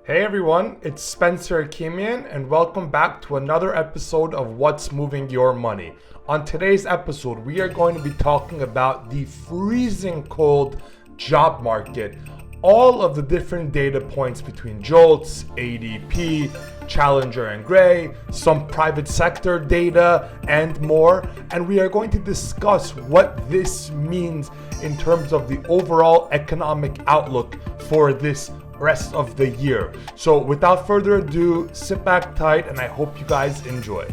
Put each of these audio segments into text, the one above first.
Hey everyone, it's Spencer Hakimian and welcome back to another episode of What's Moving Your Money. On today's episode, we are going to be talking about the freezing cold job market, all of the different data points between JOLTS, ADP, Challenger and Gray, some private sector data, and more. And we are going to discuss what this means in terms of the overall economic outlook for this rest of the year. So without further ado, sit back tight and I hope you guys enjoy.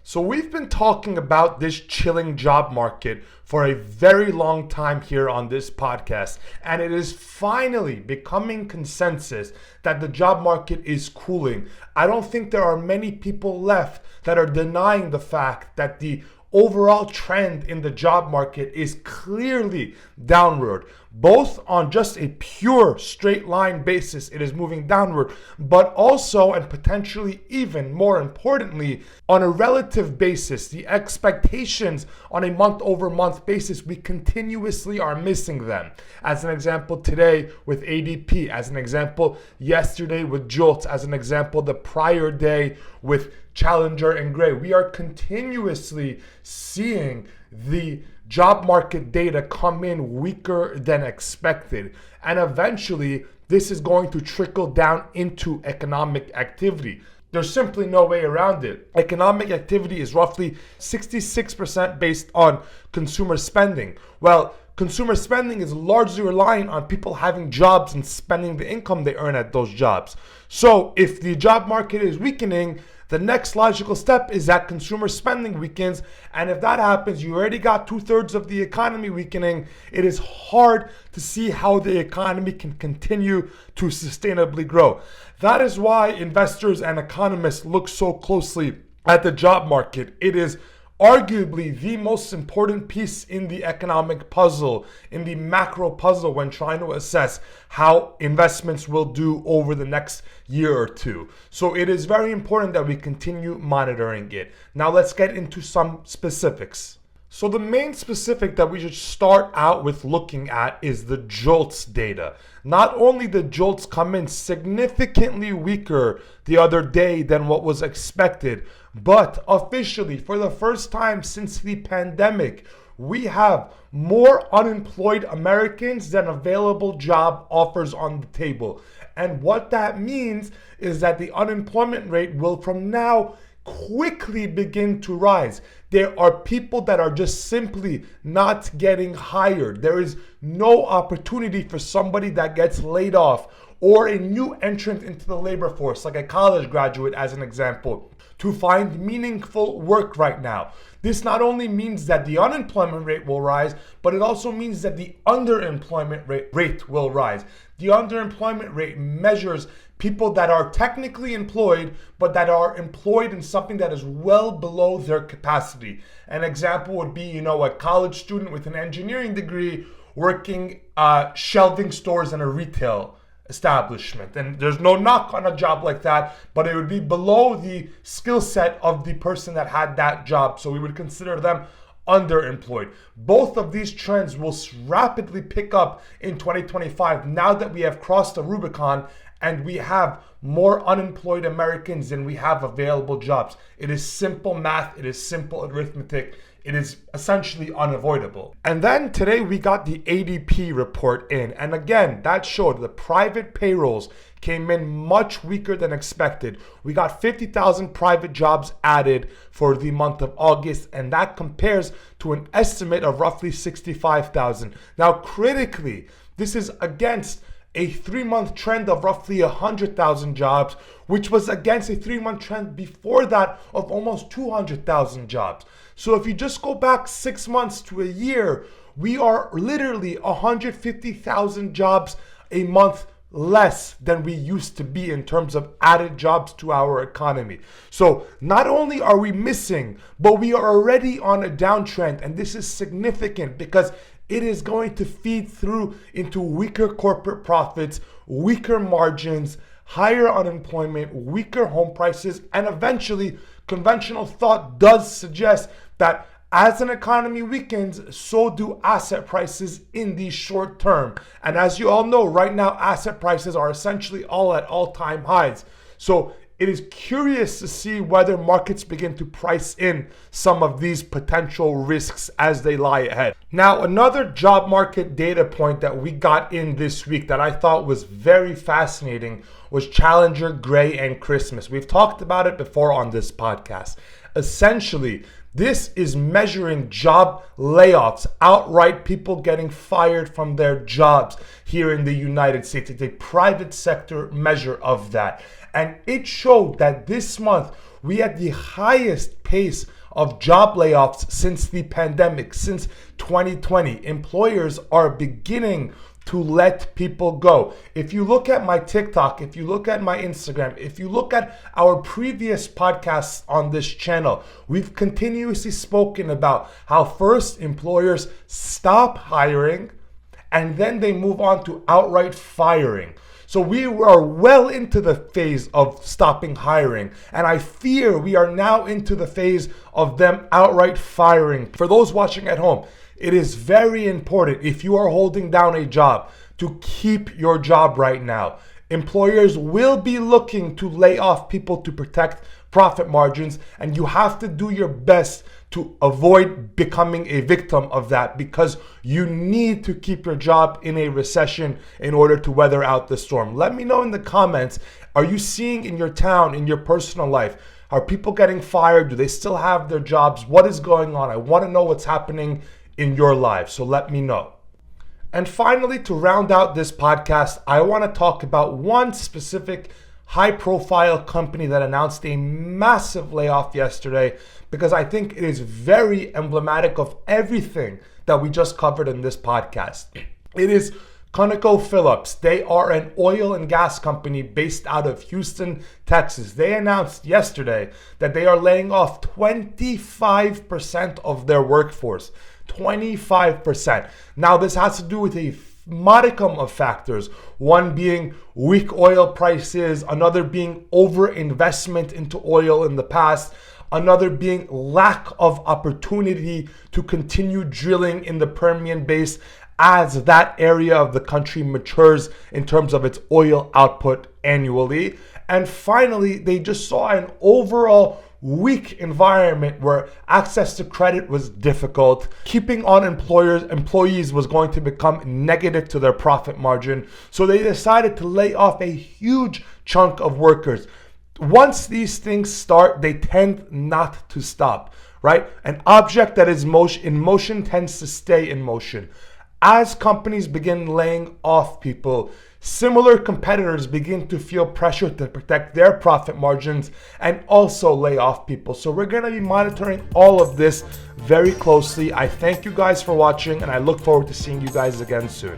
So we've been talking about this chilling job market for a very long time here on this podcast, and it is finally becoming consensus that the job market is cooling. I don't think there are many people left that are denying the fact that the overall trend in the job market is clearly downward, both on just a pure straight line basis, it is moving downward, but also and potentially even more importantly, on a relative basis, the expectations on a month over month basis, we continuously are missing them. As an example, today with ADP, as an example, yesterday with JOLTS, as an example, the prior day with Challenger and Gray, we are continuously seeing the job market data come in weaker than expected. And eventually, this is going to trickle down into economic activity. There's simply no way around it. Economic activity is roughly 66% based on consumer spending. Well, consumer spending is largely relying on people having jobs and spending the income they earn at those jobs. So if the job market is weakening, the next logical step is that consumer spending weakens. And if that happens, you already got 2/3 of the economy weakening. It is hard to see how the economy can continue to sustainably grow. That is why investors and economists look so closely at the job market. It is arguably the most important piece in the economic puzzle, in the macro puzzle when trying to assess how investments will do over the next year or two. So it is very important that we continue monitoring it. Now let's get into some specifics. So the main specific that we should start out with looking at is the JOLTS data. Not only did JOLTS come in significantly weaker the other day than what was expected, but officially for the first time since the pandemic, we have more unemployed Americans than available job offers on the table. And what that means is that the unemployment rate will from now quickly begin to rise. There are people that are just simply not getting hired. There is no opportunity for somebody that gets laid off or a new entrant into the labor force, like a college graduate as an example, to find meaningful work right now. This not only means that the unemployment rate will rise, but it also means that the underemployment rate will rise. The underemployment rate measures people that are technically employed, but that are employed in something that is well below their capacity. An example would be, a college student with an engineering degree working shelving stores in a retail establishment. And there's no knock on a job like that, but it would be below the skill set of the person that had that job. So we would consider them underemployed. Both of these trends will rapidly pick up in 2025 now that we have crossed the Rubicon and we have more unemployed Americans than we have available jobs. It is simple math. It is simple arithmetic. It is essentially unavoidable. And then today we got the ADP report in. And again, that showed the private payrolls came in much weaker than expected. We got 50,000 private jobs added for the month of August, and that compares to an estimate of roughly 65,000. Now, critically, this is against a 3-month trend of roughly 100,000 jobs, which was against a 3-month trend before that of almost 200,000 jobs. So if you just go back 6 months to a year, we are literally 150,000 jobs a month less than we used to be in terms of added jobs to our economy. So not only are we missing, but we are already on a downtrend. And this is significant because it is going to feed through into weaker corporate profits, weaker margins, higher unemployment, weaker home prices, and eventually conventional thought does suggest that As an economy weakens, so do asset prices in the short term. And as you all know, right now, asset prices are essentially all at all-time highs. So it is curious to see whether markets begin to price in some of these potential risks as they lie ahead. Now, another job market data point that we got in this week that I thought was very fascinating was Challenger, Gray, and Christmas. We've talked about it before on this podcast. Essentially, this is measuring job layoffs, outright people getting fired from their jobs here in the United States. It's a private sector measure of that. And it showed that this month we had the highest pace of job layoffs since the pandemic, since 2020. Employers are beginning to let people go. If you look at my TikTok, if you look at my Instagram, if you look at our previous podcasts on this channel, we've continuously spoken about how first employers stop hiring and then they move on to outright firing. So we are well into the phase of stopping hiring, and I fear we are now into the phase of them outright firing. For those watching at home, it is very important, if you are holding down a job, to keep your job right now. Employers will be looking to lay off people to protect profit margins, and you have to do your best to avoid becoming a victim of that, because you need to keep your job in a recession in order to weather out the storm. Let me know in the comments, are you seeing in your town, in your personal life, are people getting fired? Do they still have their jobs? What is going on? I want to know what's happening in your life, so let me know. And finally, to round out this podcast, I want to talk about one specific high-profile company that announced a massive layoff yesterday, because I think it is very emblematic of everything that we just covered in this podcast. It is ConocoPhillips. They are an oil and gas company based out of Houston, Texas. They announced yesterday that they are laying off 25% of their workforce. 25%. Now, this has to do with a modicum of factors, one being weak oil prices, another being overinvestment into oil in the past, another being lack of opportunity to continue drilling in the Permian Basin as that area of the country matures in terms of its oil output annually. And finally, they just saw an overall weak environment where access to credit was difficult. Keeping on employees was going to become negative to their profit margin. So they decided to lay off a huge chunk of workers. Once these things start, they tend not to stop, right? An object that is in motion tends to stay in motion. As companies begin laying off people, similar competitors begin to feel pressure to protect their profit margins and also lay off people. So we're going to be monitoring all of this very closely. I thank you guys for watching, and I look forward to seeing you guys again soon.